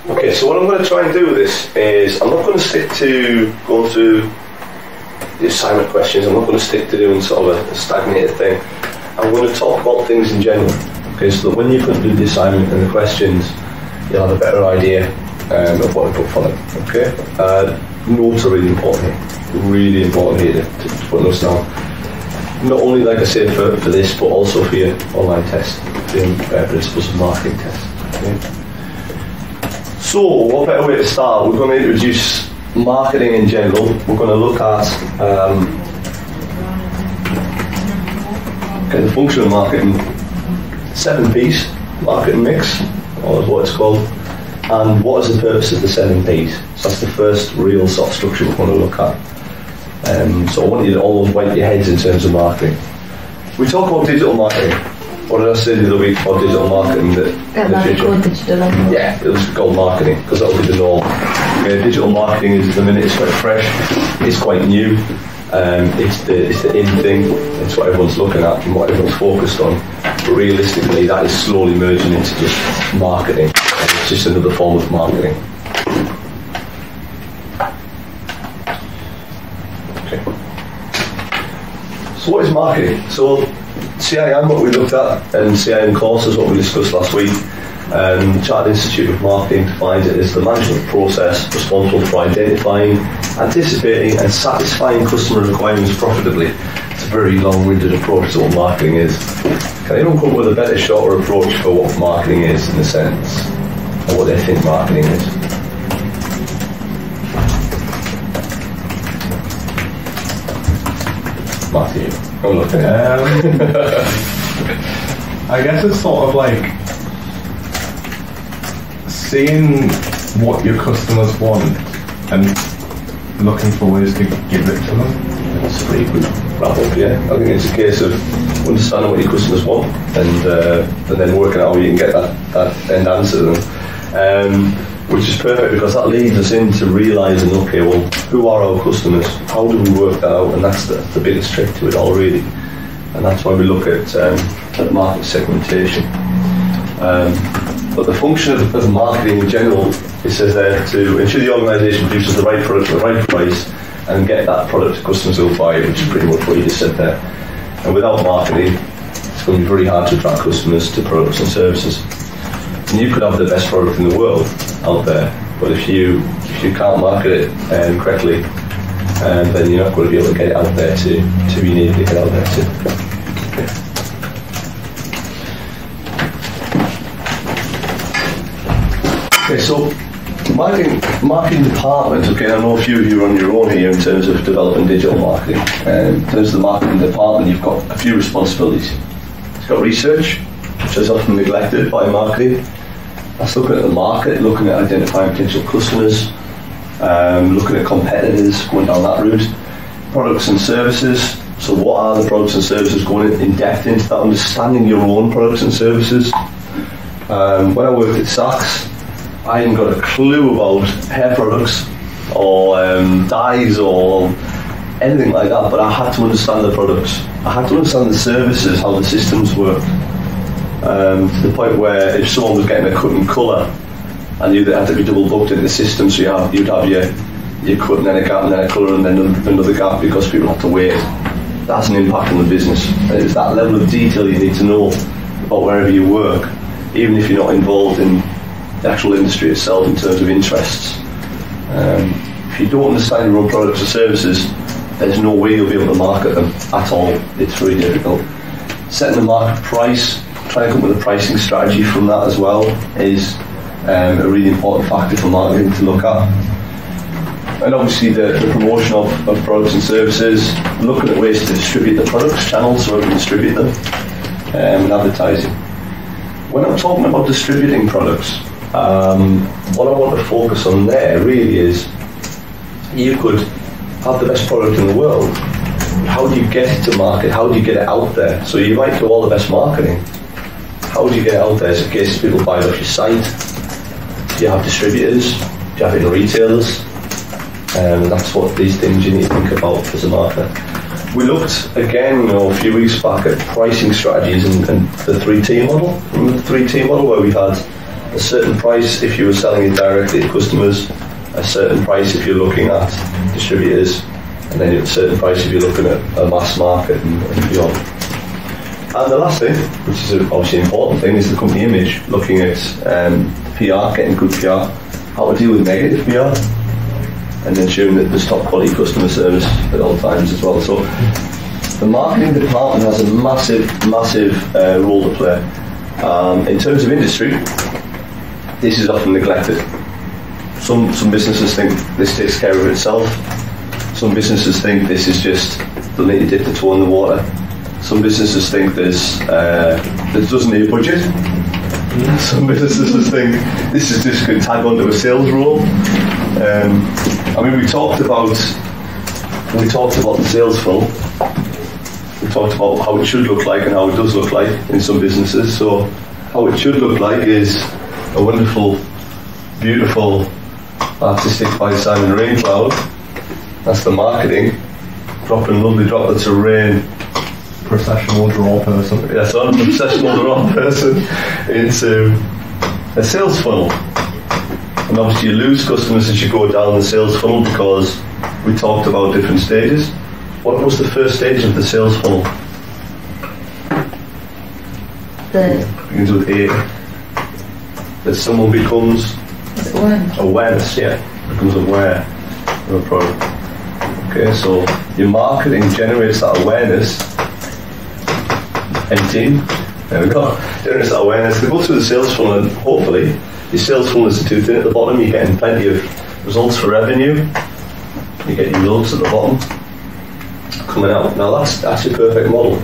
Okay, so what I'm going to try and do with this is I'm not going to stick to going through the assignment questions. I'm not going to stick to doing sort of a stagnated thing. I'm going to talk about things in general. Okay, so that when you can do the assignment and the questions, you'll have a better idea of what to put for them. Okay, notes are really important here. Really important here to put notes down. Not only, like I said, for this, but also for your online test, for your principles of marketing test. Okay. So, what better way to start? We're going to introduce marketing in general. We're going to look at the function of marketing, 7 P's, marketing mix, or what it's called, and what is the purpose of the 7 P's. So that's the first real sort of structure we're going to look at. So I want you to all wipe your heads in terms of marketing. We talk about digital marketing. What did I say the other week about digital marketing? Yeah, it was called marketing, because that will be the norm. Digital marketing is, at the minute, it's quite fresh, it's quite new, it's the in thing, it's what everyone's looking at and what everyone's focused on. But realistically, that is slowly merging into just marketing. It's just another form of marketing. Okay. So what is marketing? So CIM, what we looked at, and CIM courses, what we discussed last week. Chartered Institute of Marketing defines it as the management process responsible for identifying, anticipating and satisfying customer requirements profitably. It's a very long-winded approach to what marketing is. Can anyone come up with a better, shorter approach for what marketing is in a sense, or what they think marketing is? Matthew, I'm looking at I guess it's sort of like seeing what your customers want and looking for ways to give it to them. That's a pretty good wrap up, yeah. I think it's a case of understanding what your customers want and then working out how you can get that end answer to them. Which is perfect, because that leads us into realising, okay, well, who are our customers? How do we work that out? And that's the biggest trick to it all, really. And that's why we look at market segmentation. But the function of marketing in general, it says there, to ensure the organisation produces the right product at the right price and get that product to customers who will buy it, which is pretty much what you just said there. And without marketing, it's going to be very hard to attract customers to products and services. And you could have the best product in the world out there, but if you can't market it correctly, then you're not going to be able to get it out there to you need to get out there to. Okay, so marketing department. Okay, I know a few of you are on your own here in terms of developing digital marketing. In terms of the marketing department, you've got a few responsibilities. It's got research, which is often neglected by marketing. That's looking at the market, looking at identifying potential customers, looking at competitors, going down that route. Products and services. So what are the products and services, going in depth into that, understanding your own products and services. When I worked at Saks, I hadn't got a clue about hair products or dyes or anything like that, but I had to understand the products. I had to understand the services, how the systems work. To the point where if someone was getting a cut and colour, I knew that had to be double booked in the system, so you'd have your cut and then a gap and then a colour and then another gap, because people have to wait. That's an impact on the business. And it's that level of detail you need to know about wherever you work, even if you're not involved in the actual industry itself in terms of interests. If you don't understand your own products or services, there's no way you'll be able to market them at all. It's very difficult. Setting the market price, trying to come up with a pricing strategy from that as well is a really important factor for marketing to look at. And obviously the promotion of products and services, looking at ways to distribute the products, channels so we can distribute them, and advertising. When I'm talking about distributing products, what I want to focus on there really is, you could have the best product in the world. How do you get it to market? How do you get it out there? So you might do all the best marketing. How do you get it out there? Is it a case of people buy it off your site? Do you have distributors? Do you have it in retailers? That's what these things you need to think about as a marketer. We looked again, a few weeks back at pricing strategies and the 3T model. Remember the 3T model, where we had a certain price if you were selling it directly to customers, a certain price if you're looking at distributors, and then a certain price if you're looking at a mass market and beyond. And the last thing, which is obviously an important thing, is the company image, looking at PR, getting good PR, how to deal with negative PR, and ensuring that there's top quality customer service at all times as well. So the marketing department has a massive role to play. In terms of industry, this is often neglected. Some businesses think this takes care of itself. Some businesses think this is just, they'll need to dip the toe in the water. Some businesses think this doesn't need a budget. Some businesses think this is just going to tag onto a sales role. I mean, we talked about the sales funnel. We talked about how it should look like and how it does look like in some businesses. So how it should look like is a wonderful, beautiful, artistic by Simon Raincloud. That's the marketing. Dropping lovely droplets of rain. Professional draw person. Yes, I'm a professional draw person into a sales funnel. And obviously you lose customers as you go down the sales funnel because we talked about different stages. What was the first stage of the sales funnel? Begins with A. That someone becomes awareness, yeah. Becomes aware of a product. Okay, so your marketing generates that awareness. Emptying. There we go. Generates that awareness. They go through the sales funnel and hopefully your sales funnel is the two thing at the bottom. You're getting plenty of results for revenue. You get your results at the bottom coming out. Now that's your perfect model.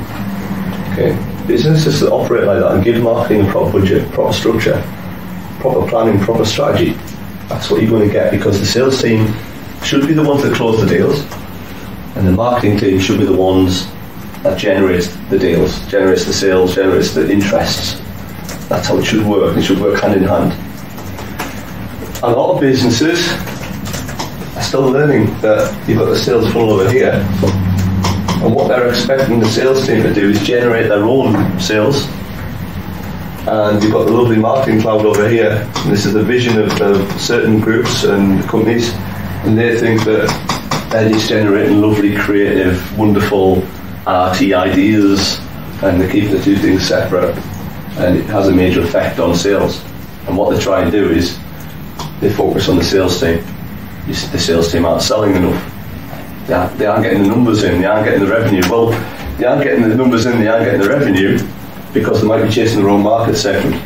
Okay. Businesses that operate like that and give marketing a proper budget, proper structure, proper planning, proper strategy, that's what you're going to get, because the sales team should be the ones that close the deals and the marketing team should be the ones that generates the deals, generates the sales, generates the interests. That's how it should work. It should work hand in hand. A lot of businesses are still learning that you've got the sales funnel over here, and what they're expecting the sales team to do is generate their own sales. And you've got the lovely marketing cloud over here, and this is the vision of certain groups and companies, and they think that they're just generating lovely, creative, wonderful arty ideas, and they keep the two things separate, and it has a major effect on sales. And what they try and do is they focus on the sales team. The sales team aren't selling enough. They aren't getting the numbers in, they aren't getting the revenue. Well, they aren't getting the numbers in, they aren't getting the revenue because they might be chasing the wrong market segment.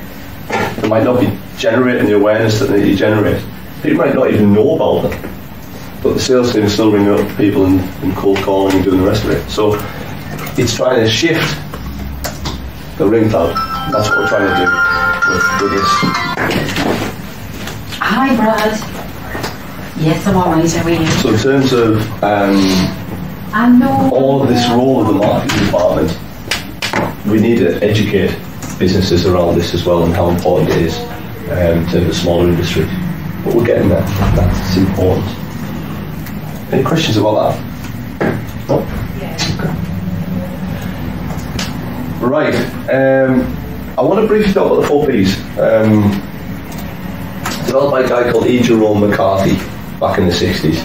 They might not be generating the awareness that they need to generate. People might not even know about them, but the sales team is still ringing up people and cold calling and doing the rest of it. So it's trying to shift the ring cloud. That's what we're trying to do with this. Hi, Brad. Yes, I'm alright. How are you? So in terms of all of this role of the marketing department, we need to educate businesses around this as well and how important it is in terms of smaller industry. But we're getting there. That's important. Any questions about that? No? Okay. Right. I want to briefly talk about the 4 Ps. Developed by a guy called E. Jerome McCarthy back in the 60s.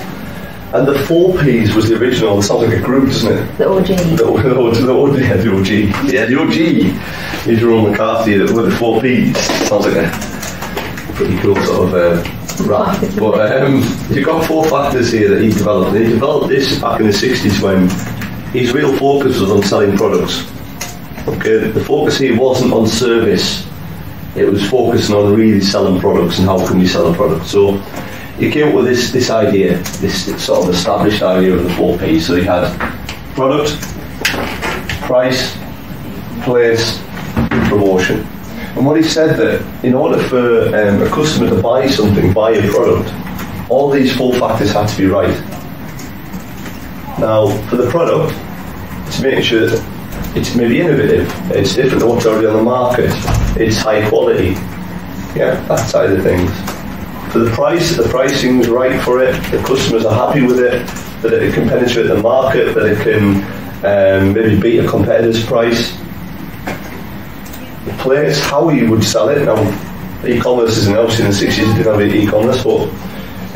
And the 4 Ps was the original. It sounds like a group, doesn't it? The OG. The OG. Yeah, the OG. E. Jerome McCarthy with the 4 Ps. Sounds like a pretty cool sort of rap. But you've got 4 factors here that he developed. And he developed this back in the 60s when his real focus was on selling products. Okay, the focus here wasn't on service. It was focusing on really selling products and how can we sell a product. So he came up with this idea, this sort of established idea of the 4 Ps. So he had product, price, place, promotion. And what he said that in order for a customer to buy something, buy a product, all these 4 factors had to be right. Now, for the product, to make sure that it's maybe innovative, it's different than what's already on the market, it's high quality, yeah, that side of things. For the price, the pricing's right for it, the customers are happy with it, that it can penetrate the market, that it can maybe beat a competitor's price. The place, how you would sell it. Now, E-commerce isn't obviously in the 60s, you didn't have e-commerce, but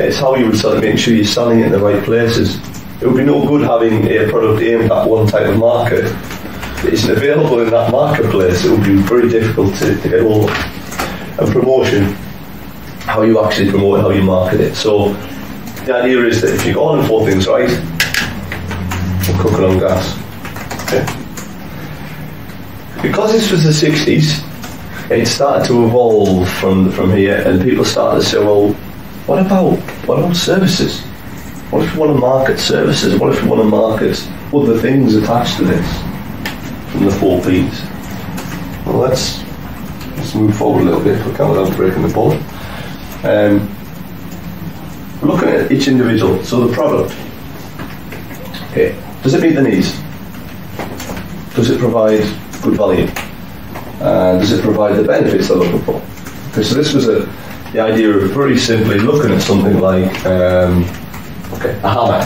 it's how you would sell it, making sure you're selling it in the right places. It would be no good having a product aimed at one type of market that isn't available in that marketplace. It would be very difficult to get hold of. And promotion, how you actually promote it, how you market it. So the idea is that if you got all the 4 things right, we're cooking on gas. Okay. Because this was the 60s, it started to evolve from here, and people started to say, well, what about services? What if we want to market services? What if we want to market other things attached to this from the 4 Ps? Well, let's move forward a little bit if we can without breaking the bullet. Looking at each individual, so the product. Okay, does it meet the needs? Does it provide good value? Does it provide the benefits they're looking for? Okay, so this was the idea of very simply looking at something like a hammer.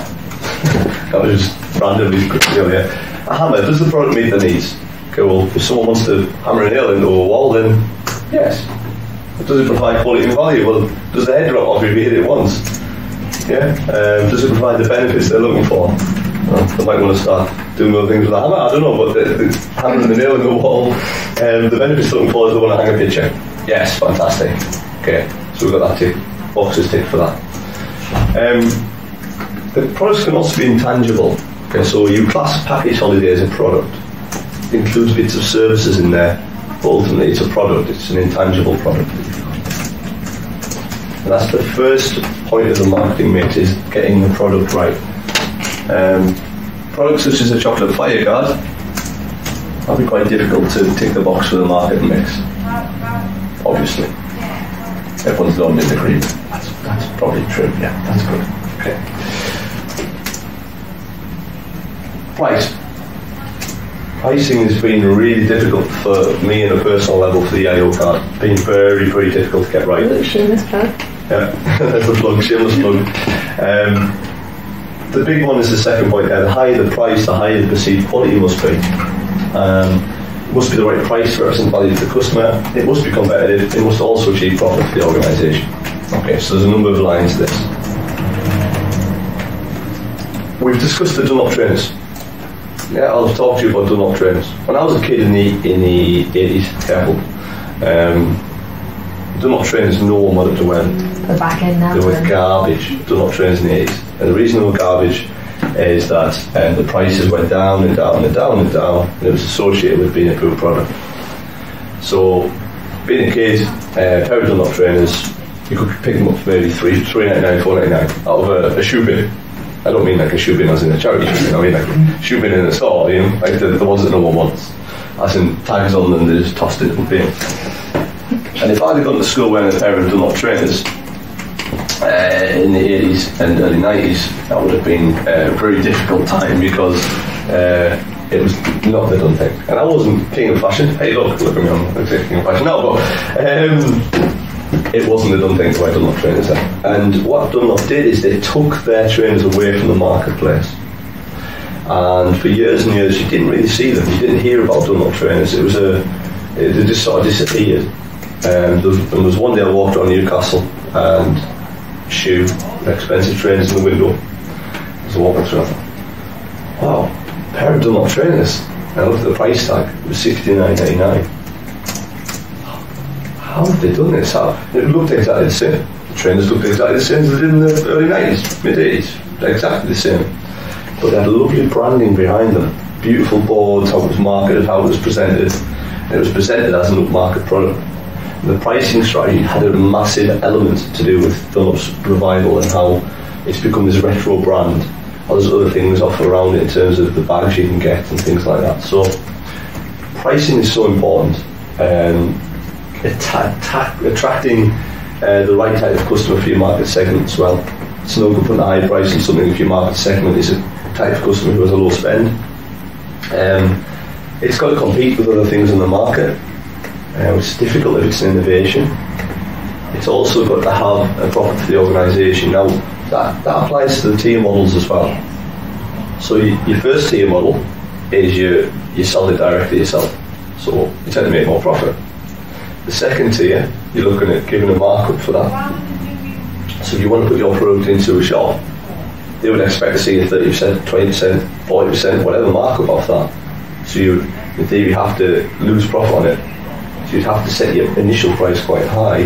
That was just randomly put together. A hammer, does the product meet the needs? Okay, well, if someone wants to hammer a nail into a wall, then yes. But does it provide quality and value? Well, does the head drop off if you hit it once? Yeah. Does it provide the benefits they're looking for? Well, they might want to start doing other things with a hammer, I don't know, but the hammering the nail in the wall, the benefits they're looking for is they want to hang a picture. Yes, fantastic. Okay, so we've got that tick, boxes ticked for that. The products can also be intangible. Okay, so you class package holiday as a product. It includes bits of services in there, but ultimately it's a product, it's an intangible product. And that's the first point of the marketing mix, is getting the product right. Products such as a chocolate fire guard, that'll be quite difficult to tick the box for the marketing mix. Obviously. Everyone's done in agreement. That's probably true, yeah, that's good. Okay. Price. Pricing has been really difficult for me on a personal level for the AO card. Been very, very difficult to get right. Shameless plug. Yeah, that's a plug, shameless plug. The big one is the second point there. The higher the price, the higher the perceived quality must be. It must be the right price for us and value to the customer. It must be competitive. It must also achieve profit for the organisation. Okay, so there's a number of lines to this. We've discussed the Dunlop trainers. Yeah, I'll talk to you about Dunlop trainers. When I was a kid in the 80s, careful, Dunlop trainers, no one wanted to wear them. The back end now. They were garbage, Dunlop trainers in the 80s. And the reason they were garbage is that the prices went down and down and down and down, and it was associated with being a poor product. So, being a kid, a pair of Dunlop trainers, you could pick them up for maybe $3.99, $4.99 out of a shoe bin. I don't mean like a shoe bin as in a charity shoe bin, I mean like a shoe bin in a store, you know, like the ones that no one wants. As in, tags on them, they just tossed it in the bin. And if I'd have gone to school wearing a pair of Dunlop trainers in the 80s and early 90s, that would have been a very difficult time, because it was not the done thing. And I wasn't king of fashion. Hey, look at me, I'm king of fashion now, but it wasn't the done thing to wear Dunlop trainers then. And what Dunlop did is they took their trainers away from the marketplace. And for years and years, you didn't really see them. You didn't hear about Dunlop trainers. They just sort of disappeared. There was one day I walked around Newcastle and expensive trainers in the window. I was walking through, I thought, wow, a pair of Dunlop trainers. And I looked at the price tag, it was $69.99. How have they done this? It looked exactly the same. The trainers looked exactly the same as they did in the early 90s, mid 80s. Exactly the same. But they had lovely branding behind them. Beautiful boards, how it was marketed, how it was presented. And it was presented as an upmarket product. The pricing strategy had a massive element to do with Dunlop's revival and how it's become this retro brand. There's other things off around it in terms of the bags you can get and things like that. So pricing is so important. Attracting the right type of customer for your market segment as well. It's no good putting a high price on something if your market segment is a type of customer who has a low spend. It's got to compete with other things in the market. It's difficult if it's an innovation. It's also got to have a profit for the organisation. Now, that applies to the tier models as well. So your first tier model is you sell it directly yourself. So you tend to make more profit. The The second tier, you're looking at giving a markup for that. So if you want to put your product into a shop, they would expect to see a 30%, 20%, 40%, whatever markup off that. So you, in theory, have to lose profit on it. So you'd have to set your initial price quite high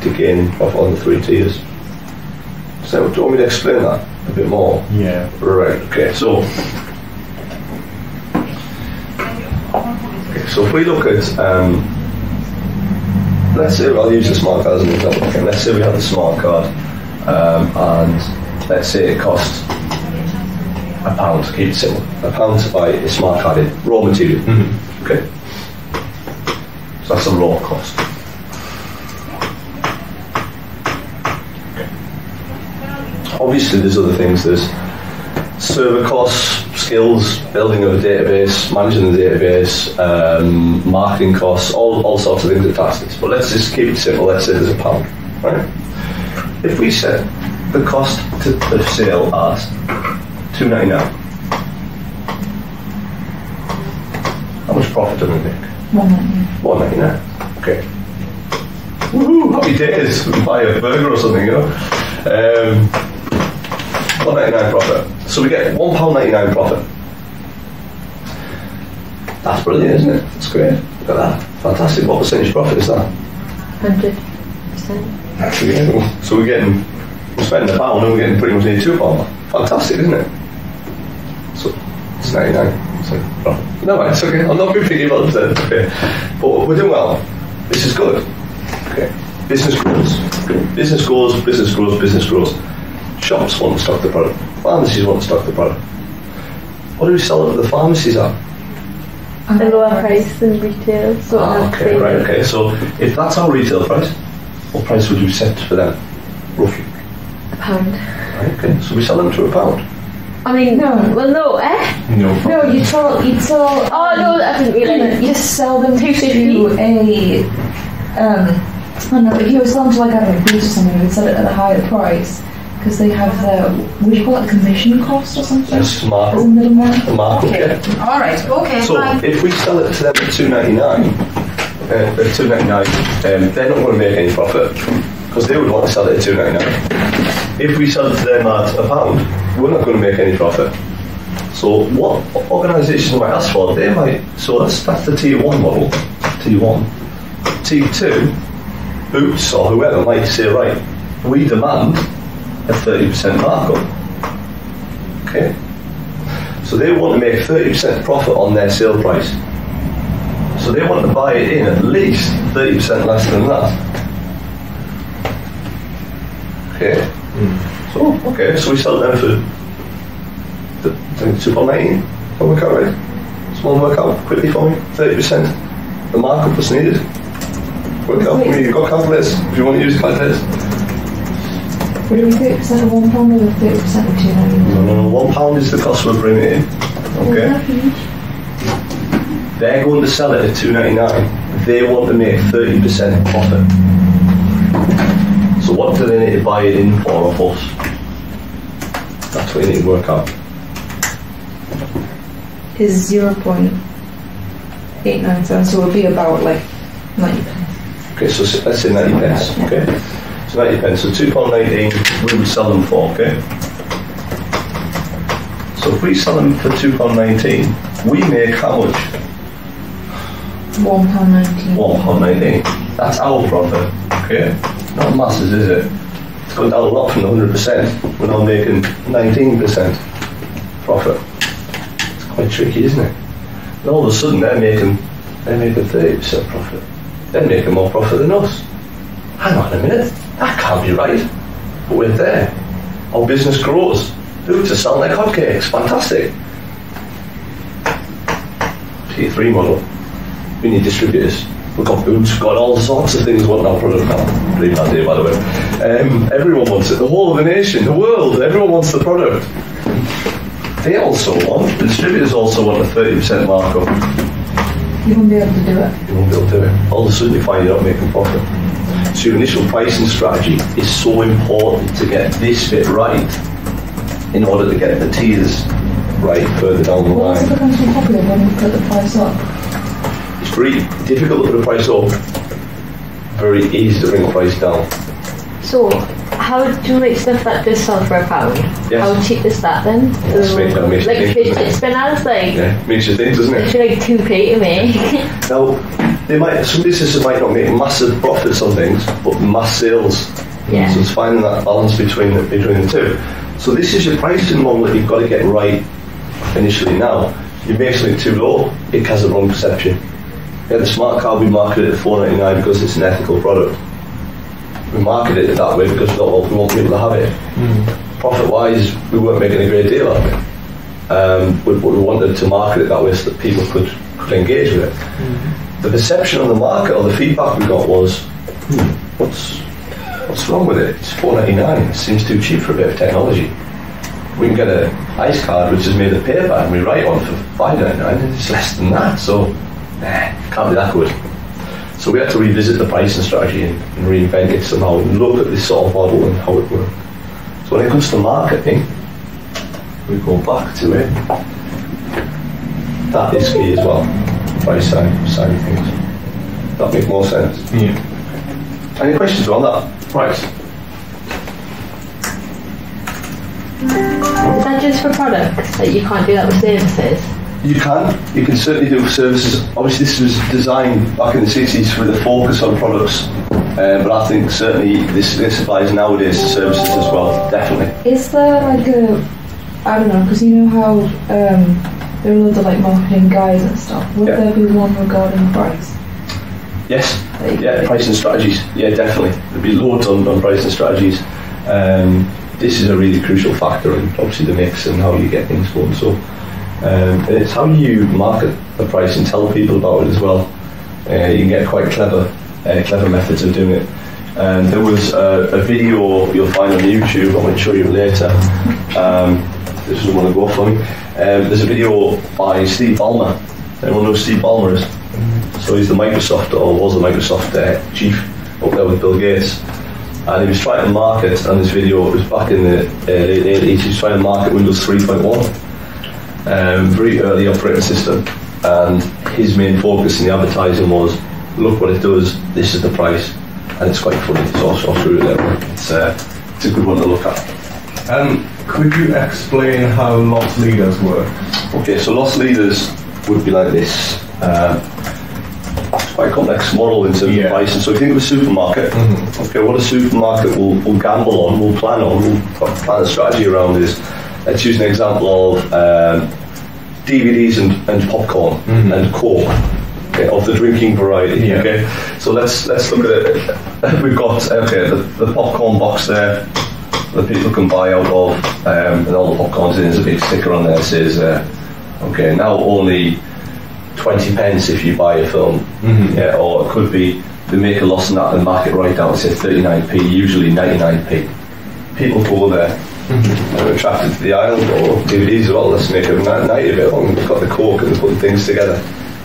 to gain profit on the 3 tiers. So do you want me to explain that a bit more? Yeah. Right, okay, so if we look at, let's say, I'll use the smart card as an example. Okay, let's say we have the smart card, and let's say it costs £1, to keep it simple. £1 to buy a smart card in raw material. Mm-hmm. Okay, so that's a raw cost. Obviously, there's other things. There's server costs, skills, building of a database, managing the database, marketing costs, all sorts of things attached to this. But let's just keep it simple. Let's say there's £1, right? If we set the cost of sale as $2.99, how much profit do we make? $1.99. Okay. Woohoo! Happy days! We buy a burger or something, you know. $1.99 profit. So we get £1.99 profit. That's brilliant, isn't it? That's great. Look at that. Fantastic. What percentage profit is that? 100%. So we're spending £1 and we're getting pretty much nearly £2. Fantastic, isn't it? So it's 99. So profit. No, it's okay. I'm not being picky about the percent. Okay. But we're doing well. This is good. Okay. Business grows. Business grows, business grows, business grows. Shops want to stock the product. Pharmacies want to stock the product. What do we sell at the pharmacies at? A lower price than retail. So okay, right, okay. So if that's our retail price, what price would you set for them, roughly? £1. Right, okay. So we sell them to £1. I mean, no. Well, no, eh? No. No, you'd sell. Oh no, I didn't realise. You sell them to $2.50. I don't know, if you were selling to like a booth or something, you would sell it at a higher price because they have the, would you call it commission cost or something? Yes, markup. As a middleman? The markup, Okay. yeah. All right. Okay. So Fine. if we sell it to them at $2.99, they're not going to make any profit because they would want to sell it at $2.99. If we sell it to them at £1, we're not going to make any profit. So what organisations might ask for, they might, so that's the tier 1 model, tier 1. Tier 2, Boots or whoever might say, right, we demand a 30% markup. Okay? So they want to make 30% profit on their sale price. So they want to buy it in at least 30% less than that. Okay? So we sell them for £2.19. Can work out right? Small workout quickly for me. 30%. The markup was needed. Work out for me. You've got calculators if you want to use calculators. Would it be 30% of £1 or 30% of £2.99? No, £1 is the cost we're bringing it in. Okay? They're going to sell it at $2.99. They want to make 30% profit. So what do they need to buy it in for off us? That's what you need to work out. Is 0.897, so it would be about like 90 pence. Okay, so let's say 90 pence. Okay? So 90 pence. So £2.19 we would sell them for, okay? So if we sell them for £2.19, we make how much? £1.19. £1.19. That's our profit, okay? Not masses, is it? It's gone down a lot from the 100%. We're now making 19% profit. It's quite tricky, isn't it? And all of a sudden they're making 30% profit. They're making more profit than us. Hang on a minute, that can't be right. But we're there. Our business grows. Boots are selling like hotcakes. Fantastic. Tier 3 model. We need distributors. We've got Boots, we've got all sorts of things wanting our product now. Pretty bad day, by the way. Everyone wants it. The whole of the nation, the world, everyone wants the product. They also want, the distributors also want a 30% markup. You won't be able to do it. You won't be able to do it. All of a sudden you find you're not making profit. So your initial pricing strategy is so important to get this bit right in order to get the tiers right further down the What's line. it become so popular when you put the price up? It's very difficult to put a price up very easy to bring the price down. So, how do you make stuff that does sell for £1? Yes. How cheap is that then? Yes, makes you like think, fish doesn't it? spinners, like Yeah, makes you think, doesn't it? it's like 2p to me. Now, some businesses might not make massive profits on things, but mass sales. Yeah. So it's finding that balance between the two. So this is your pricing model that you've got to get right initially. Now, you make something too low, it has a wrong perception. Yeah, the smart card, we market it at $4.99 because it's an ethical product. We market it that way because we want people to have it. Profit-wise, we weren't making a great deal out of it. But we wanted to market it that way so that people could engage with it. The perception on the market, or the feedback we got was, what's wrong with it? It's $4.99. It seems too cheap for a bit of technology. We can get an ICE card which is made of paper and we write on for $5.99 and it's less than that. So, can't be that good. So we had to revisit the pricing strategy and reinvent it somehow and look at this sort of model and how it works. So when it comes to marketing, we go back to it. That is key as well. Price side of things. That make more sense. Yeah. Any questions on that? Price? Is that just for products? That you can't do that with services? You can certainly do services. Obviously this was designed back in the 60s with a focus on products, but I think certainly this applies nowadays to services as well, definitely. Is there like I don't know, because you know how there are loads of like marketing guides and stuff. Would there be one regarding price? Yes, pricing strategies. Yeah, definitely. There'd be loads on pricing strategies. This is a really crucial factor in obviously the mix and how you get things going. So. It's how you market the price and tell people about it as well. You can get quite clever methods of doing it. There was a video you'll find on YouTube, I might show you later. This doesn't want to go for me. There's a video by Steve Ballmer. Everyone knows Steve Ballmer is? So he's the Microsoft, or was the Microsoft chief up there with Bill Gates. And he was trying to market, and this video, it was back in the late 80s, he was trying to market Windows 3.1. Very early operating system, and his main focus in the advertising was, look what it does, this is the price, and it's quite funny. It's also through it. It's a good one to look at. Could you explain how loss leaders work? Okay, so loss leaders would be like this. It's quite a complex model in terms of pricing. So if you think of a supermarket, okay, what a supermarket will gamble on, will plan on, will plan a strategy around is, let's use an example of DVDs and popcorn and Coke, okay, of the drinking variety. Yeah. Okay, so let's look at it. We've got the popcorn box there that people can buy out of, and all the popcorn's in. There's a big sticker on there that says, okay, now only 20 pence if you buy a film. Yeah, or it could be they make a loss on that and mark it right down and say 39p, usually 99p. People go there. They're attracted to the aisle, or DVDs as well. Let's make a night of it. We've got the Coke and they're putting things together.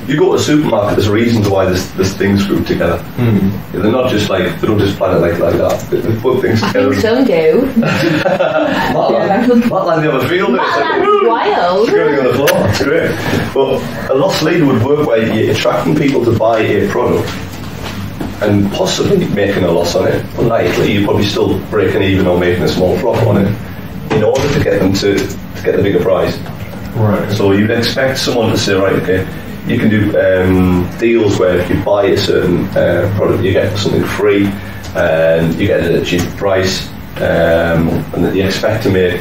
You go to a supermarket, there's reasons why there's things grouped together. They're not just like, they don't just plan it like that. They put things together. I think some do. Matland, they have a field there. Matland's wild. Going on the floor, that's great. But a loss leader would work where you're attracting people to buy a product and possibly making a loss on it. Unlikely, you're probably still breaking even or making a small profit on it, in order to get them to get the bigger prize. Right. So you'd expect someone to say, right, okay, you can do deals where if you buy a certain product, you get something free, and you get it at a cheaper price, and that you expect to make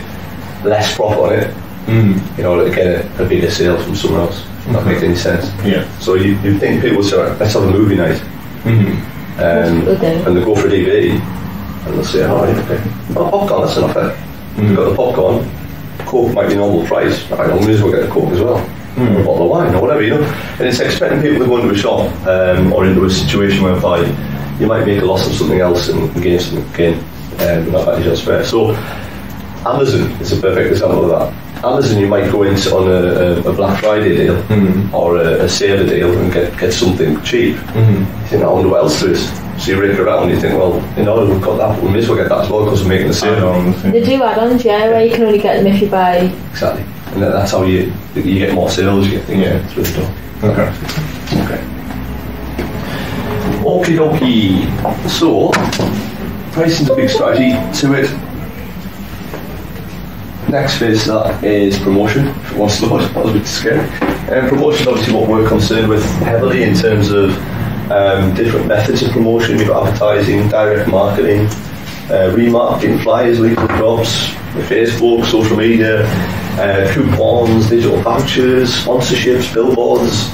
less profit on it in order to get a bigger sale from somewhere else. That makes any sense. Yeah. So you think people would say, right, let's have a movie night, and they go for a DVD, and they'll say, oh, okay, well, popcorn, that's enough there. You've got the popcorn, Coke might be normal price, I may as well get a Coke as well, or a bottle of wine, or whatever, you know. And it's expecting people to go into a shop or into a situation whereby you might make a loss on something else and gain something again, not that just fair. So Amazon is a perfect example of that. Amazon, you might go into on a Black Friday deal or a saver deal and get something cheap. You think, I wonder what else there is. So you rake around and you think, well, you know, we've got that, but we may as well get that as well because we're making the sale. They do add-ons, where you can only get them if you buy. Exactly. And that's how you get more sales, you get things. Yeah. It's really done. Okay. Okie dokie. So, pricing's a big strategy to it. Next phase that is promotion. If it wants to load, that was a bit scary. Promotion is obviously what we're concerned with heavily in terms of different methods of promotion. You've got advertising, direct marketing, remarketing, flyers, legal jobs, Facebook, social media, coupons, digital vouchers, sponsorships, billboards.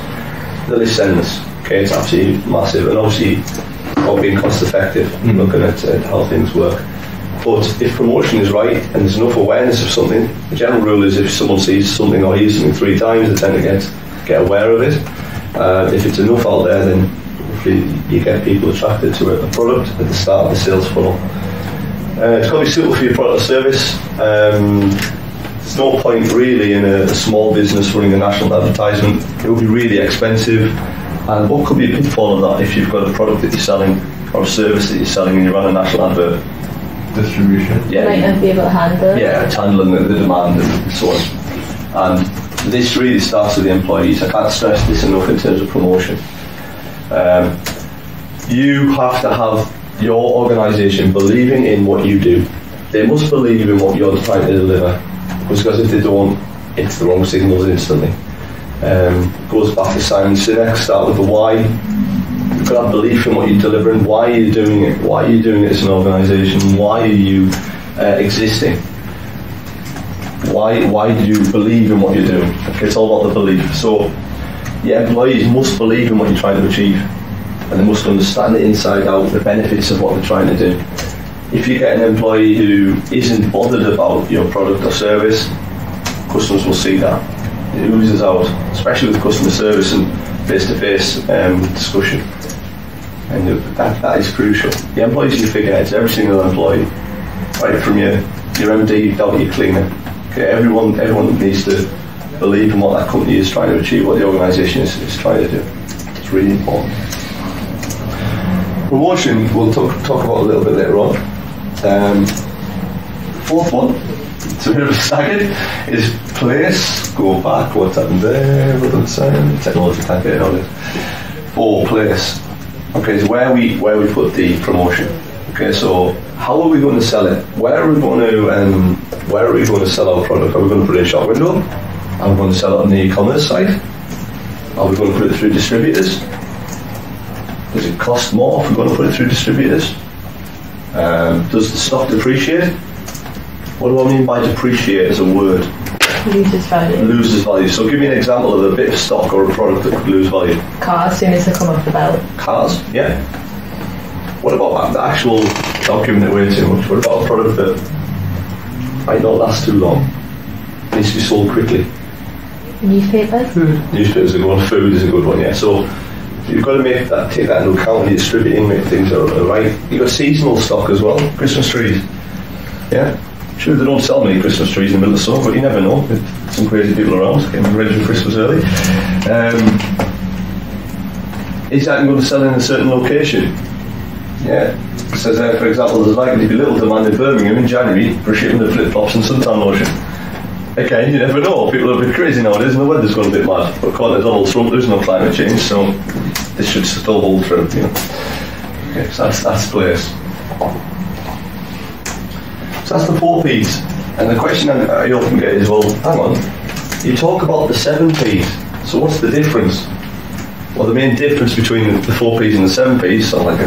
The list ends. Okay, it's absolutely massive, and obviously not being cost effective, looking at how things work. But if promotion is right and there's enough awareness of something, the general rule is if someone sees something or hears something 3 times, they tend to get aware of it. If it's enough out there, then hopefully you get people attracted to a product at the start of the sales funnel. It's got to be suitable for your product or service. There's no point really in a small business running a national advertisement. It will be really expensive. And what could be a pitfall of that if you've got a product that you're selling or a service that you're selling and you run a national advert? Distribution. You might not be able to handle it. Yeah, it's handling the demand and so on. And this really starts with the employees. I can't stress this enough in terms of promotion. You have to have your organisation believing in what you do. They must believe in what you're trying to deliver, because if they don't, it's the wrong signals instantly. Goes back to Simon Sinek, start with the why. You've got to have belief in what you're delivering. Why are you doing it? Why are you doing it as an organisation? Why are you existing? Why do you believe in what you're doing? It's all about the belief. So your employees must believe in what you're trying to achieve, and they must understand it inside out, the benefits of what they're trying to do. If you get an employee who isn't bothered about your product or service, customers will see that. It oozes out, especially with customer service and face-to-face discussion. And that is crucial. The employees are your figureheads, every single employee, right from your MD down to your cleaner. Okay, everyone needs to believe in what that company is trying to achieve, what the organisation is trying to do. It's really important. Promotion we'll talk about a little bit later on. Fourth one, it's a bit of a staggered, is place. Go back, what's happened there? Technology can't get it on it. For place. Okay, so where we put the promotion. Okay, so how are we going to sell it? Where are we going to sell our product? Are we going to put it in a shop window? Are we going to sell it on the e-commerce site? Are we going to put it through distributors? Does it cost more if we're going to put it through distributors? Does the stock depreciate? What do I mean by depreciate as a word? Loses value. Loses value. So give me an example of a bit of stock or a product that could lose value. Cars, as soon as they come off the belt. Cars, yeah. What about the actual, without giving it away too much, what about a product that might not last too long? It needs to be sold quickly. Newspapers? Newspapers are a good one. Food is a good one, yeah. So you've got to take that into account when you're distributing, make things are right. You've got seasonal stock as well. Christmas trees. Yeah. Sure, they don't sell many Christmas trees in the middle of the summer, but you never know. There's some crazy people around getting ready for Christmas early. Is that going to sell in a certain location? Yeah. It says there, for example, there's likely to be little demand in Birmingham in January for shipping the flip-flops and suntan lotion. Again, you never know. People are a bit crazy nowadays and the weather's gone a bit mad. But according to Donald Trump, there's no climate change, so this should still hold true, you know. Okay, so that's place. So that's the 4 P's. And the question I often get is, well, hang on, you talk about the 7 P's, so what's the difference? Well, the main difference between the 4 P's and the 7 P's, so like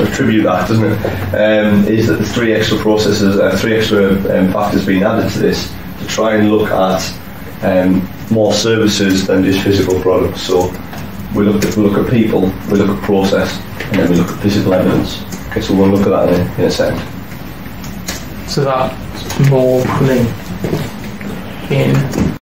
attribute that, doesn't it? Is that there's 3 extra processes, 3 extra factors being added to this to try and look at more services than just physical products. So we look at people, we look at process, and then we look at physical evidence. Okay, so we'll look at that in a second. So that's more putting in